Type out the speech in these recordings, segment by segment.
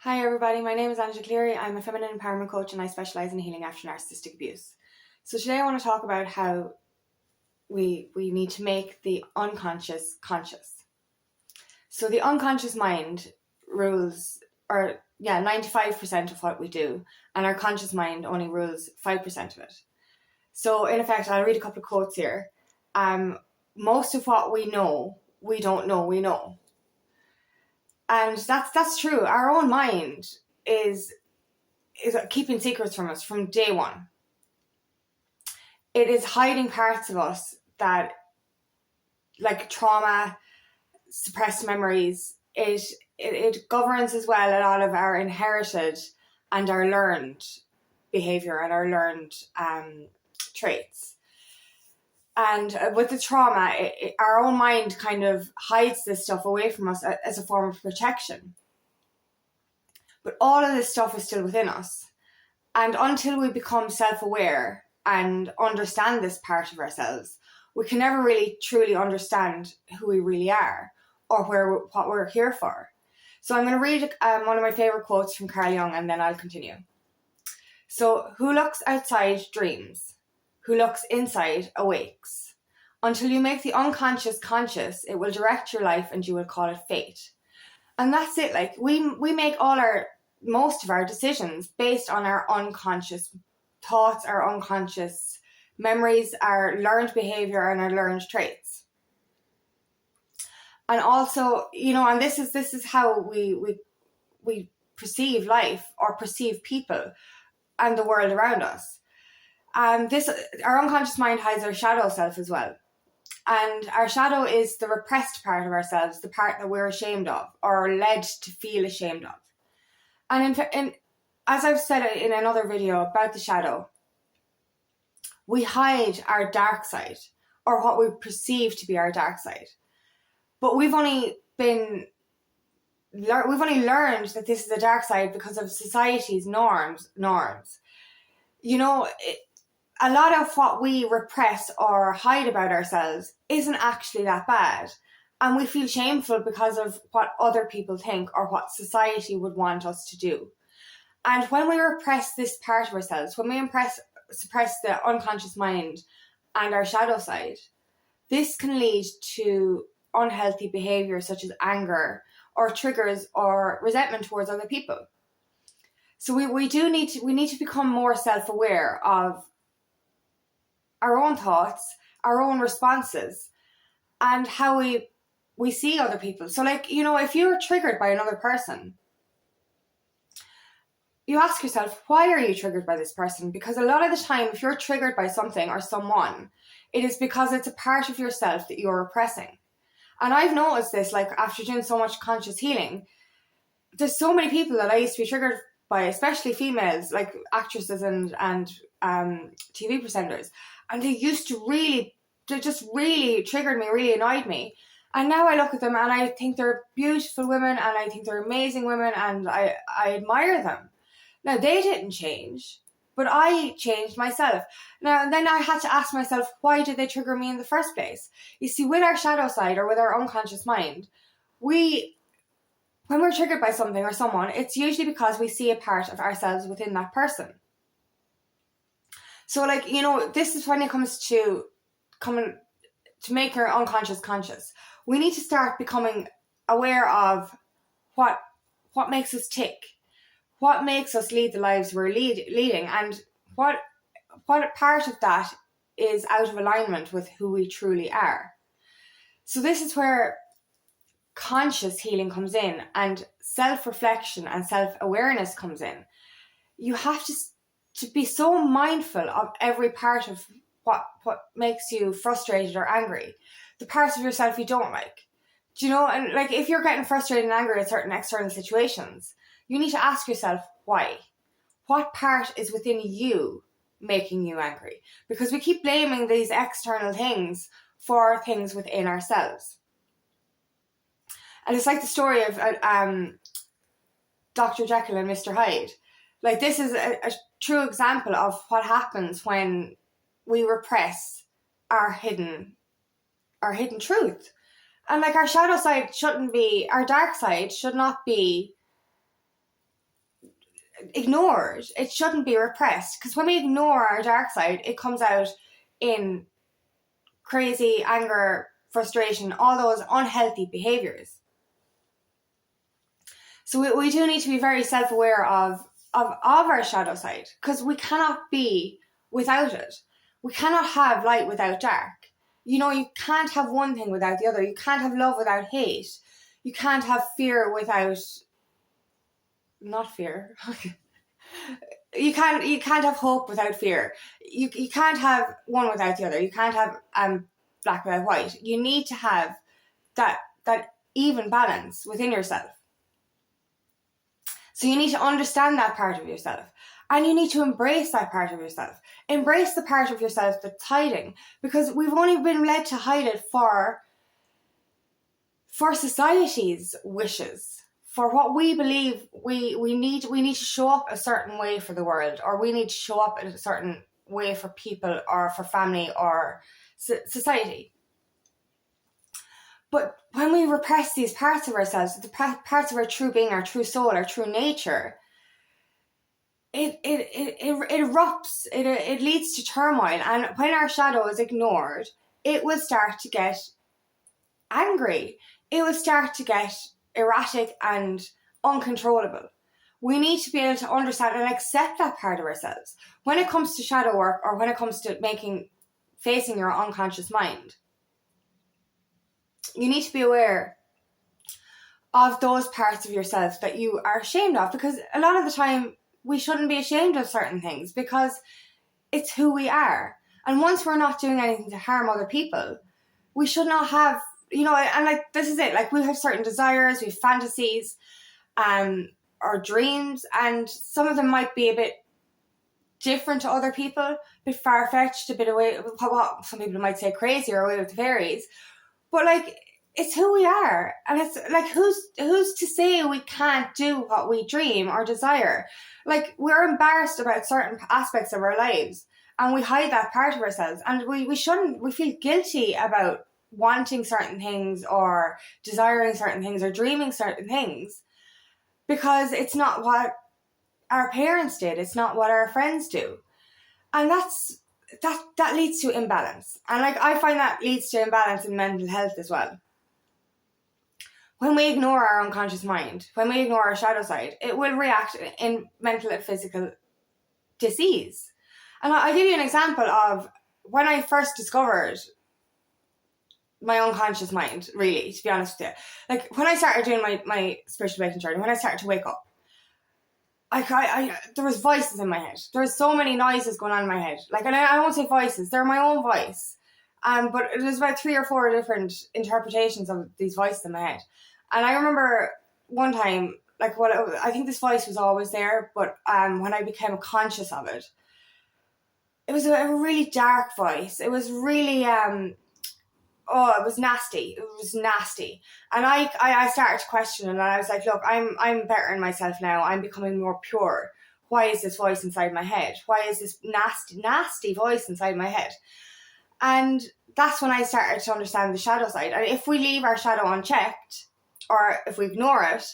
Hi everybody, my name is Angela Cleary. I'm a feminine empowerment coach and I specialise in healing after narcissistic abuse. So today I want to talk about how we need to make the unconscious conscious. So the unconscious mind rules, 95% of what we do, and our conscious mind only rules 5% of it. So in effect, I'll read a couple of quotes here. Most of what we know, we don't know we know. And that's true. Our own mind is keeping secrets from us from day one. It is hiding parts of us that, like trauma, suppressed memories, it governs as well a lot of our inherited and our learned behaviour and our learned traits. And with the trauma, our own mind kind of hides this stuff away from us as a form of protection. But all of this stuff is still within us. And until we become self-aware and understand this part of ourselves, we can never really truly understand who we really are or what we're here for. So I'm going to read one of my favourite quotes from Carl Jung and then I'll continue. So, who looks outside dreams, who looks inside awakes. Until you make the unconscious conscious, it will direct your life and you will call it fate. And that's it. Like we make most of our decisions based on our unconscious thoughts, our unconscious memories, our learned behavior and our learned traits. And also, and this is how we perceive life or perceive people and the world around us. Our unconscious mind hides our shadow self as well. And our shadow is the repressed part of ourselves, the part that we're ashamed of or led to feel ashamed of. And as I've said in another video about the shadow, we hide our dark side or what we perceive to be our dark side. But we've only learned that this is the dark side because of society's norms. A lot of what we repress or hide about ourselves isn't actually that bad. And we feel shameful because of what other people think or what society would want us to do. And when we repress this part of ourselves, when we suppress the unconscious mind and our shadow side, this can lead to unhealthy behaviour such as anger or triggers or resentment towards other people. So we need to become more self-aware of our own thoughts, our own responses, and how we see other people. So if you're triggered by another person, you ask yourself, why are you triggered by this person? Because a lot of the time, if you're triggered by something or someone, it is because it's a part of yourself that you're repressing. And I've noticed this, after doing so much conscious healing, there's so many people that I used to be triggered by, especially females, like actresses and TV presenters. And they just really triggered me, really annoyed me. And now I look at them and I think they're beautiful women and I think they're amazing women and I admire them. Now, they didn't change, but I changed myself. Now, and then I had to ask myself, why did they trigger me in the first place? You see, with our shadow side or with our unconscious mind, when we're triggered by something or someone, it's usually because we see a part of ourselves within that person. So, this is when it comes to make our unconscious conscious. We need to start becoming aware of what makes us tick, what makes us lead the lives we're leading, and what part of that is out of alignment with who we truly are. So this is where conscious healing comes in and self-reflection and self-awareness comes in. You have to be so mindful of every part of what makes you frustrated or angry, the parts of yourself you don't like. And if you're getting frustrated and angry at certain external situations, you need to ask yourself why. What part is within you making you angry? Because we keep blaming these external things for things within ourselves. And it's like the story of Dr. Jekyll and Mr. Hyde. This is a true example of what happens when we repress our hidden truth. And our shadow side our dark side should not be ignored. It shouldn't be repressed, because when we ignore our dark side, it comes out in crazy anger, frustration, all those unhealthy behaviors. So we do need to be very self-aware of our shadow side, because we cannot be without it. We cannot have light without dark. You know, you can't have one thing without the other. You can't have love without hate. You can't have fear without not fear. You can't have hope without fear. You can't have one without the other. You can't have black without white. You need to have that even balance within yourself. So you need to understand that part of yourself, and you need to embrace that part of yourself. Embrace the part of yourself that's hiding, because we've only been led to hide it for society's wishes, for what we believe we need to show up a certain way for the world, or we need to show up in a certain way for people or for family or society. But when we repress these parts of ourselves, the parts of our true being, our true soul, our true nature, it erupts. It leads to turmoil. And when our shadow is ignored, it will start to get angry. It will start to get erratic and uncontrollable. We need to be able to understand and accept that part of ourselves. When it comes to shadow work, or when it comes to facing your unconscious mind, you need to be aware of those parts of yourself that you are ashamed of, because a lot of the time we shouldn't be ashamed of certain things, because it's who we are. And once we're not doing anything to harm other people, we should not have, and this is it, we have certain desires, we have fantasies, or dreams, and some of them might be a bit different to other people, a bit far-fetched, a bit away, what some people might say crazy, or away with the fairies. But it's who we are, and it's who's to say we can't do what we dream or desire? We're embarrassed about certain aspects of our lives, and we hide that part of ourselves, and we shouldn't. We feel guilty about wanting certain things, or desiring certain things, or dreaming certain things, because it's not what our parents did. It's not what our friends do, and that leads to imbalance. And I find that leads to imbalance in mental health as well. When we ignore our unconscious mind, when we ignore our shadow side, it will react in mental and physical disease. And I'll give you an example of when I first discovered my unconscious mind, really, to be honest with you. When I started doing my spiritual awakening journey, when I started to wake up, there was voices in my head. There was so many noises going on in my head. And I won't say voices, they're my own voice. But there's about 3 or 4 different interpretations of these voices in my head. And I remember one time, I think this voice was always there, but when I became conscious of it, it was a really dark voice. It was really, it was nasty. It was nasty. And I started to question it, and I was like, look, I'm bettering myself now. I'm becoming more pure. Why is this voice inside my head? Why is this nasty voice inside my head? And that's when I started to understand the shadow side. And if we leave our shadow unchecked, or if we ignore it,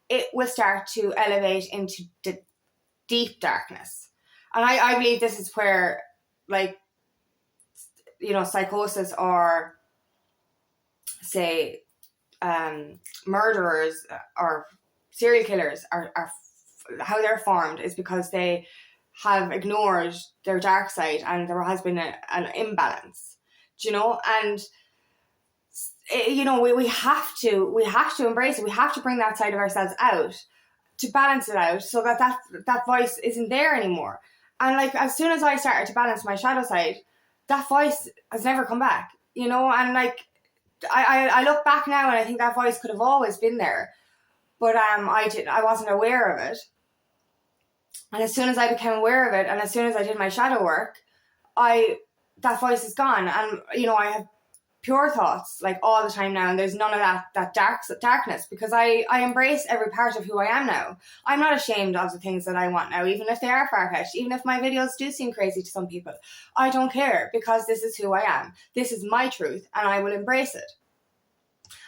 it will start to elevate into the deep darkness. And I believe this is where, psychosis, or say murderers or serial killers are how they're formed, is because they have ignored their dark side, and there has been an imbalance, and we have to embrace it. We have to bring that side of ourselves out to balance it out, so that voice isn't there anymore. And as soon as I started to balance my shadow side, that voice has never come back, and I look back now, and I think that voice could have always been there, but I wasn't aware of it. And as soon as I became aware of it, and as soon as I did my shadow work, that voice is gone. And I have pure thoughts all the time now, and there's none of that darkness, because I embrace every part of who I am now. I'm not ashamed of the things that I want now, even if they are far-fetched, even if my videos do seem crazy to some people. I don't care, because this is who I am. This is my truth, and I will embrace it.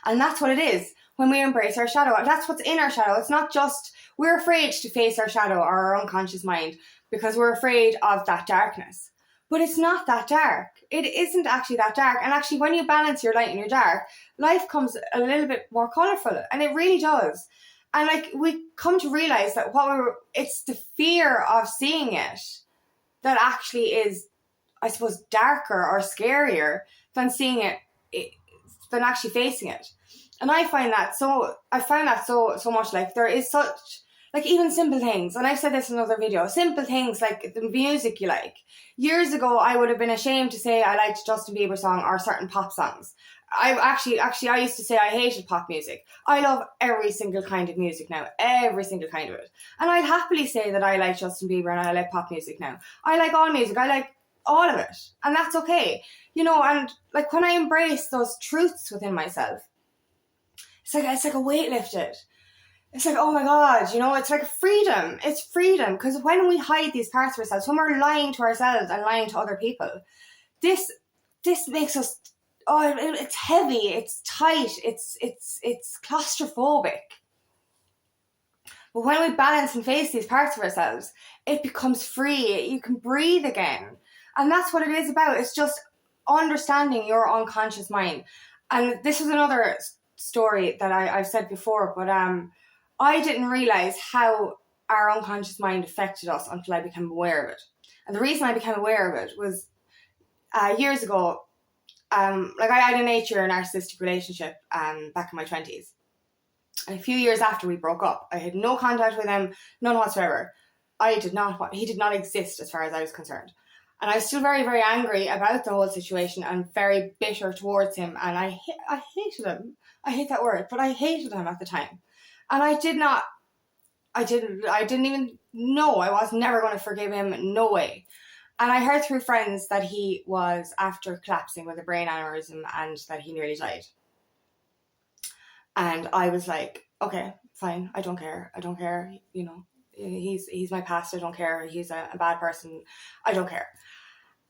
And that's what it is when we embrace our shadow. That's what's in our shadow. It's not just We're afraid to face our shadow or our unconscious mind because we're afraid of that darkness. But it's not that dark. It isn't actually that dark. And actually, when you balance your light and your dark, life comes a little bit more colourful. And it really does. And like, we come to realise that it's the fear of seeing it that actually is, I suppose, darker or scarier than seeing it, than actually facing it. And I found that so much. Like, there is such, like, even simple things, and I've said this in another video, simple things like the music you like. Years ago, I would have been ashamed to say I liked Justin Bieber song or certain pop songs. I used to say I hated pop music. I love every single kind of music now, every single kind of it. And I'd happily say that I like Justin Bieber and I like pop music now. I like all music, I like all of it. And that's okay. You know, and like, when I embrace those truths within myself, it's like a weight lifted. It's like, oh my God, you know, it's like freedom. It's freedom. Because when we hide these parts of ourselves, when we're lying to ourselves and lying to other people, this makes us, it's heavy, it's tight, it's claustrophobic. But when we balance and face these parts of ourselves, it becomes free. You can breathe again. And that's what it is about. It's just understanding your unconscious mind. And this is another story that I've said before, but I didn't realize how our unconscious mind affected us until I became aware of it. And the reason I became aware of it was years ago, like, I had an 8-year narcissistic relationship back in my 20s. And a few years after we broke up, I had no contact with him, none whatsoever. He did not exist as far as I was concerned. And I was still very, very angry about the whole situation and very bitter towards him. And I hated him. I hate that word, but I hated him at the time. And I didn't even know. I was never going to forgive him. No way. And I heard through friends that he was after collapsing with a brain aneurysm and that he nearly died. And I was like, okay, fine. I don't care. You know, he's my past. I don't care. He's a bad person. I don't care.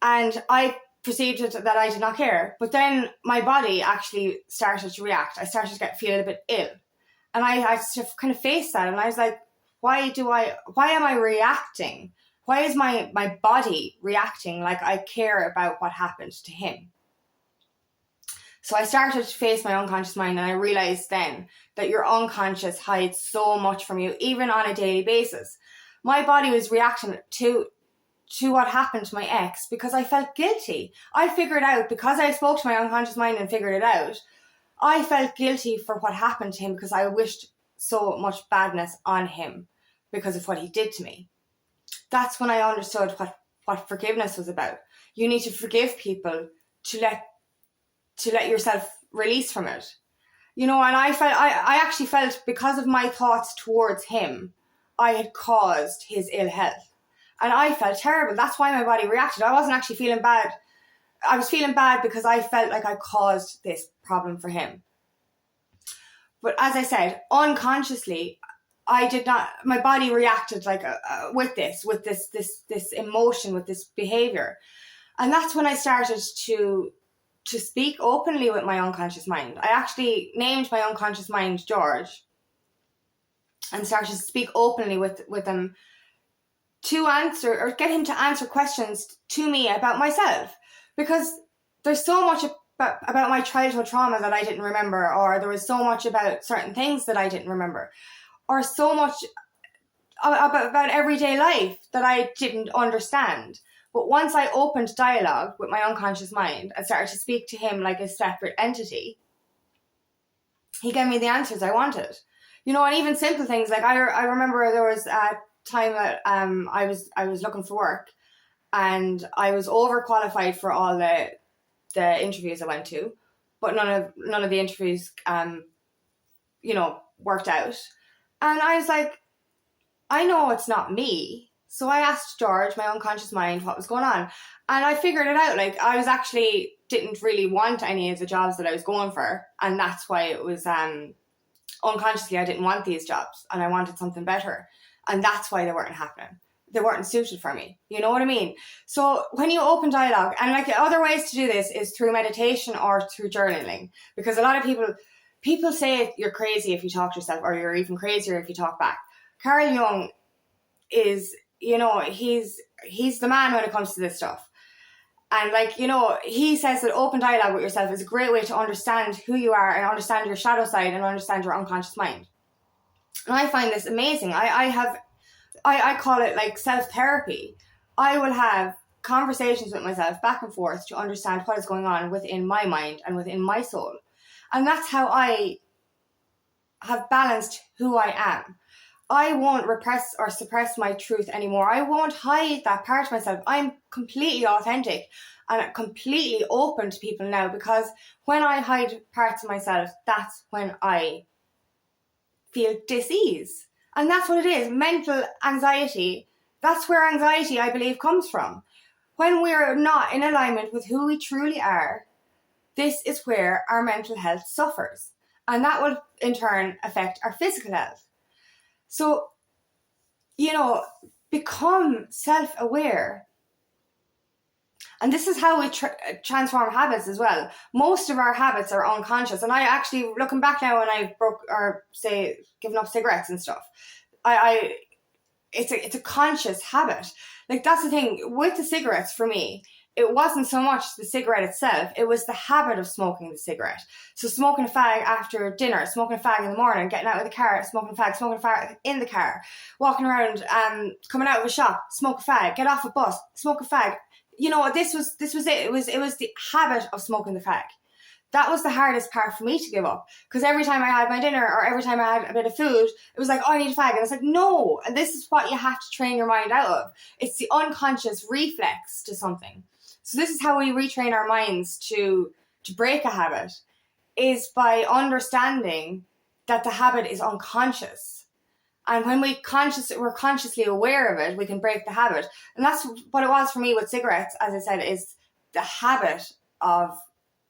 And I perceived it that I did not care. But then my body actually started to react. I started to feel a bit ill. And I had to kind of face that. And I was like, why am I reacting? Why is my body reacting like I care about what happened to him? So I started to face my unconscious mind, and I realized then that your unconscious hides so much from you, even on a daily basis. My body was reacting to what happened to my ex because I felt guilty. I figured out, because I spoke to my unconscious mind and figured it out, I felt guilty for what happened to him because I wished so much badness on him because of what he did to me. That's when I understood what forgiveness was about. You need to forgive people to let yourself release from it. You know, and I actually felt, because of my thoughts towards him, I had caused his ill health. And I felt terrible. That's why my body reacted. I wasn't actually feeling bad. I was feeling bad because I felt like I caused this problem for him. But as I said, unconsciously, I did not. My body reacted like with this emotion, with this behavior, and that's when I started to speak openly with my unconscious mind. I actually named my unconscious mind George, and started to speak openly with him to answer, or get him to answer questions to me about myself, because there's so much about my childhood trauma that I didn't remember, or there was so much about certain things that I didn't remember, or so much about everyday life that I didn't understand. But once I opened dialogue with my unconscious mind and started to speak to him like a separate entity, he gave me the answers I wanted. You know, and even simple things, like I remember there was a time that I was looking for work, and I was overqualified for all the interviews I went to, but none of the interviews worked out. And I was like, I know it's not me. So I asked George, my unconscious mind, what was going on. And I figured it out. Like, I was actually didn't really want any of the jobs that I was going for. And that's why it was unconsciously I didn't want these jobs, and I wanted something better. And that's why they weren't happening. They weren't suited for me. You know what I mean? So when you open dialogue, and like other ways to do this is through meditation or through journaling, because a lot of people say you're crazy if you talk to yourself, or you're even crazier if you talk back. Carl Jung is, he's the man when it comes to this stuff. And he says that open dialogue with yourself is a great way to understand who you are and understand your shadow side and understand your unconscious mind. And I find this amazing. I call it like self-therapy. I will have conversations with myself back and forth to understand what is going on within my mind and within my soul. And that's how I have balanced who I am. I won't repress or suppress my truth anymore. I won't hide that part of myself. I'm completely authentic and completely open to people now, because when I hide parts of myself, that's when I feel dis-ease. And that's what it is. Mental anxiety. That's where anxiety, I believe, comes from. When we're not in alignment with who we truly are, this is where our mental health suffers. And that will, in turn, affect our physical health. So, become self-aware. And this is how we transform habits as well. Most of our habits are unconscious. And I actually, looking back now when I given up cigarettes and stuff, it's a conscious habit. Like, that's the thing with the cigarettes for me. It wasn't so much the cigarette itself, it was the habit of smoking the cigarette. So smoking a fag after dinner, smoking a fag in the morning, getting out of the car, smoking a fag in the car, walking around, coming out of a shop, smoke a fag, get off a bus, smoke a fag. This was it. It was the habit of smoking the fag. That was the hardest part for me to give up, because every time I had my dinner or every time I had a bit of food, it was like, oh, I need a fag. And it's like, no. And this is what you have to train your mind out of. It's the unconscious reflex to something. So this is how we retrain our minds to break a habit, is by understanding that the habit is unconscious. And when we're consciously aware of it, we can break the habit. And that's what it was for me with cigarettes, as I said, is the habit of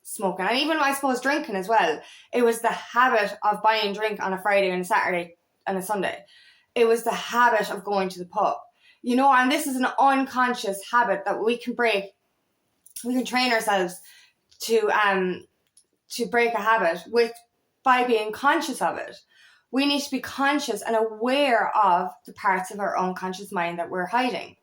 smoking. And even, I suppose, drinking as well. It was the habit of buying drink on a Friday and a Saturday and a Sunday. It was the habit of going to the pub. And this is an unconscious habit that we can break. We can train ourselves to break a habit by being conscious of it. We need to be conscious and aware of the parts of our unconscious mind that we're hiding.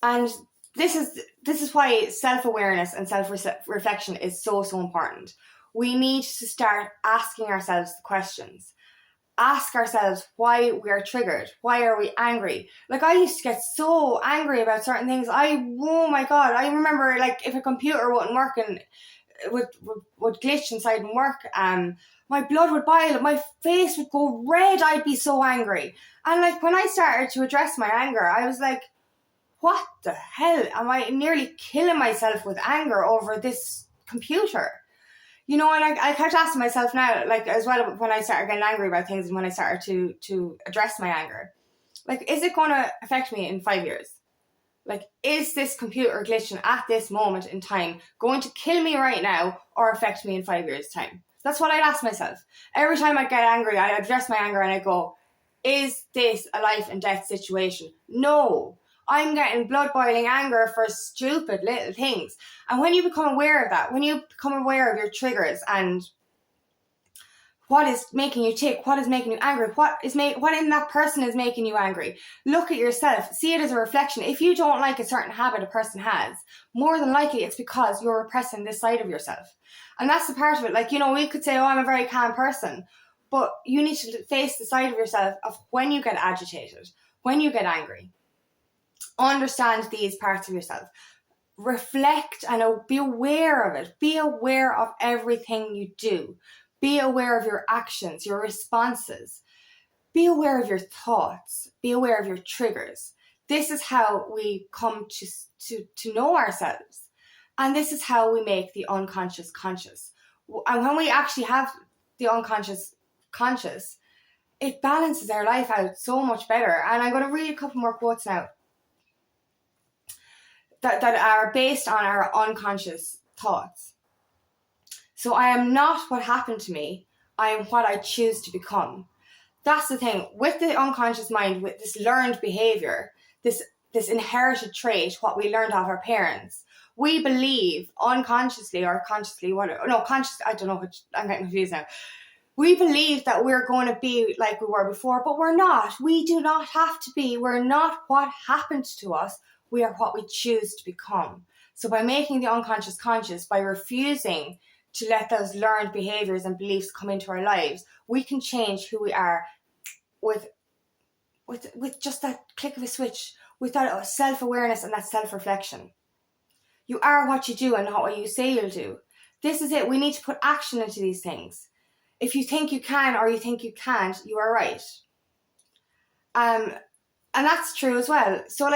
And this is why self-awareness and self-reflection is so, so important. We need to start asking ourselves the questions. Ask ourselves why we are triggered. Why are we angry? Like, I used to get so angry about certain things. Oh my God, I remember, like, if a computer wouldn't work and would glitch inside and work, my blood would boil, my face would go red, I'd be so angry. And like, when I started to address my anger, I was like, what the hell? Am I nearly killing myself with anger over this computer? And I kept asking myself now, like, as well, when I started getting angry about things and when I started to address my anger, like, is it going to affect me in 5 years? Like, is this computer glitching at this moment in time going to kill me right now or affect me in 5 years' time? That's what I'd ask myself. Every time I get angry, I address my anger and I go, is this a life and death situation? No. I'm getting blood boiling anger for stupid little things. And when you become aware of that, when you become aware of your triggers and what is making you tick, what is making you angry, what in that person is making you angry, look at yourself, see it as a reflection. If you don't like a certain habit a person has, more than likely it's because you're repressing this side of yourself. And that's the part of it. Like, we could say, oh, I'm a very calm person, but you need to face the side of yourself of when you get agitated, when you get angry. Understand these parts of yourself. Reflect and be aware of it. Be aware of everything you do. Be aware of your actions, your responses. Be aware of your thoughts. Be aware of your triggers. This is how we come to know ourselves. And this is how we make the unconscious conscious. And when we actually have the unconscious conscious, it balances our life out so much better. And I'm going to read a couple more quotes now that are based on our unconscious thoughts. So I am not what happened to me. I am what I choose to become. That's the thing. With the unconscious mind, with this learned behavior, this inherited trait, what we learned off our parents, we believe unconsciously or consciously, I don't know which, I'm getting confused now. We believe that we're going to be like we were before, but we're not. We do not have to be. We're not what happened to us. We are what we choose to become. So by making the unconscious conscious, by refusing to let those learned behaviors and beliefs come into our lives, we can change who we are with just that click of a switch, with that self-awareness and that self-reflection. You are what you do and not what you say you'll do. This is it. We need to put action into these things. If you think you can or you think you can't, you are right. And that's true as well. So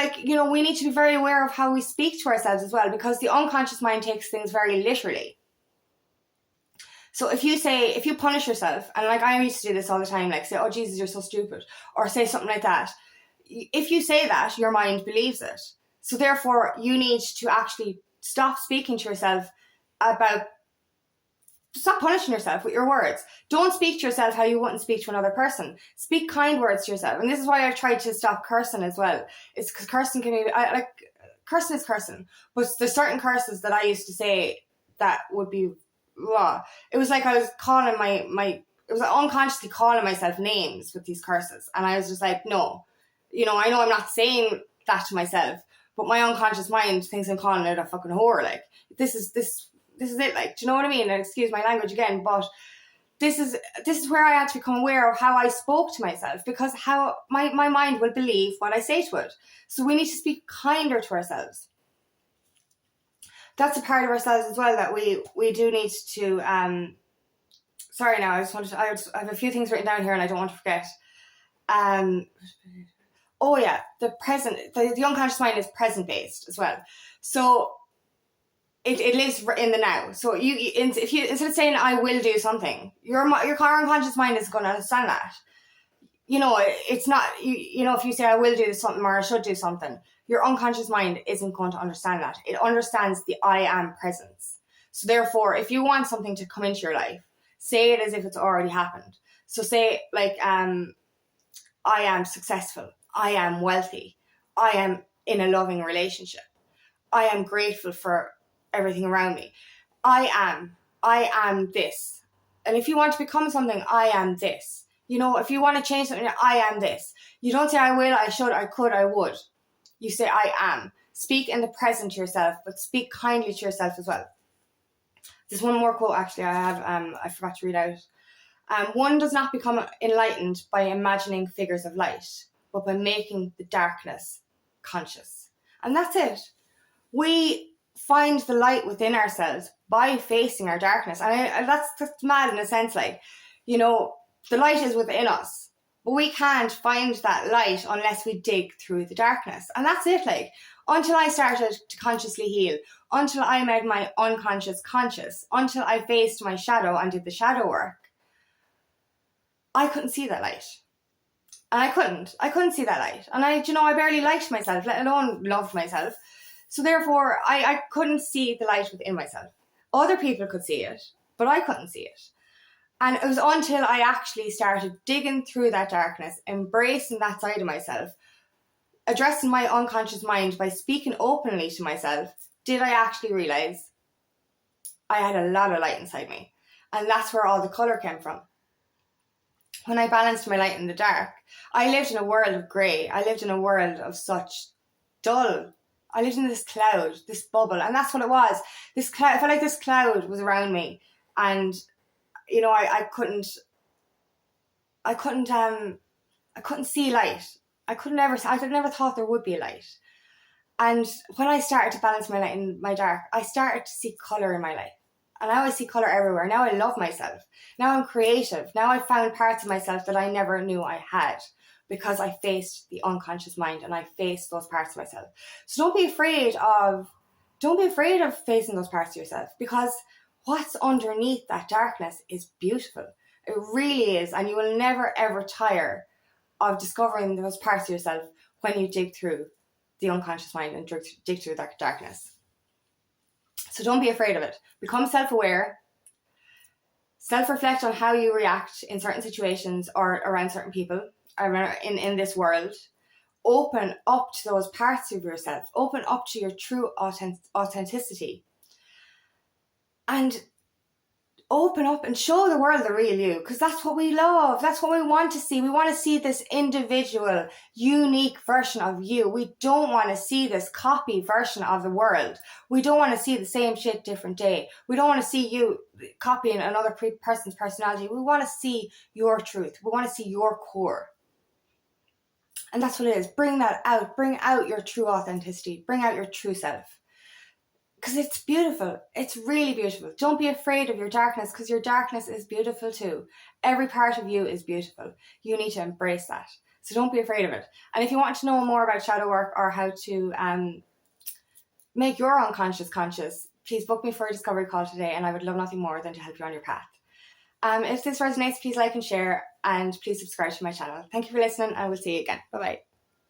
we need to be very aware of how we speak to ourselves as well, because the unconscious mind takes things very literally. So if you punish yourself, and I used to do this all the time, say, oh Jesus, you're so stupid, or say something like that. If you say that, your mind believes it. So therefore, you need to actually stop speaking to yourself stop punishing yourself with your words. Don't speak to yourself how you wouldn't speak to another person. Speak kind words to yourself. And this is why I've tried to stop cursing as well. It's because cursing can be, cursing is cursing. But there's certain curses that I used to say that would be raw. It was like I was calling it was unconsciously calling myself names with these curses. And I was just like, no. I know I'm not saying that to myself, but my unconscious mind thinks I'm calling it a fucking whore. This is it, do you know what I mean? And excuse my language again, but this is where I had to become aware of how I spoke to myself, because how my mind will believe what I say to it. So we need to speak kinder to ourselves. That's a part of ourselves as well that we do need to sorry now, I have a few things written down here and I don't want to forget. Oh yeah, the unconscious mind is present based as well. So it lives in the now. So if you instead of saying I will do something, your unconscious mind is going to understand that. It's not if you say I will do something or I should do something, your unconscious mind isn't going to understand that. It understands the I am presence. So therefore, if you want something to come into your life, say it as if it's already happened. So say I am successful. I am wealthy. I am in a loving relationship. I am grateful for everything around me. I am this. And if you want to become something, I am this. If you want to change something, I am this. You don't say I will, I should, I could, I would. You say I am. Speak in the present to yourself, but speak kindly to yourself as well. There's one more quote actually I have, I forgot to read out. One does not become enlightened by imagining figures of light, but by making the darkness conscious. And that's it. We find the light within ourselves by facing our darkness. And that's mad in a sense, the light is within us, but we can't find that light unless we dig through the darkness. And that's it, until I started to consciously heal, until I made my unconscious conscious, until I faced my shadow and did the shadow work, I couldn't see that light. And I couldn't see that light. And I barely liked myself, let alone loved myself. So therefore, I couldn't see the light within myself. Other people could see it, but I couldn't see it. And it was until I actually started digging through that darkness, embracing that side of myself, addressing my unconscious mind by speaking openly to myself, did I actually realise I had a lot of light inside me. And that's where all the colour came from. When I balanced my light in the dark, I lived in a world of grey. I lived in a world of such dull. I lived in this cloud, this bubble, and that's what it was. This cloud, I felt like this cloud was around me, and I couldn't see light. I never thought there would be a light. And when I started to balance my light in my dark, I started to see colour in my life. And now I see colour everywhere. Now I love myself. Now I'm creative. Now I found parts of myself that I never knew I had, because I faced the unconscious mind and I faced those parts of myself. So don't be afraid of facing those parts of yourself, because what's underneath that darkness is beautiful. It really is. And you will never ever tire of discovering those parts of yourself when you dig through the unconscious mind and dig through that darkness. So don't be afraid of it. Become self-aware. Self-reflect on how you react in certain situations or around certain people in this world. Open up to those parts of yourself. Open up to your true authenticity. And open up and show the world the real you, because that's what we love. That's what we want to see. We want to see this individual, unique version of you. We don't want to see this copy version of the world. We don't want to see the same shit, different day. We don't want to see you copying another person's personality. We want to see your truth. We want to see your core. And that's what it is. Bring that out. Bring out your true authenticity. Bring out your true self. Because it's beautiful. It's really beautiful. Don't be afraid of your darkness, because your darkness is beautiful too. Every part of you is beautiful. You need to embrace that. So don't be afraid of it. And if you want to know more about shadow work or how to make your unconscious conscious, please book me for a discovery call today, and I would love nothing more than to help you on your path. If this resonates, please like and share, and please subscribe to my channel. Thank you for listening, and we'll see you again. Bye-bye.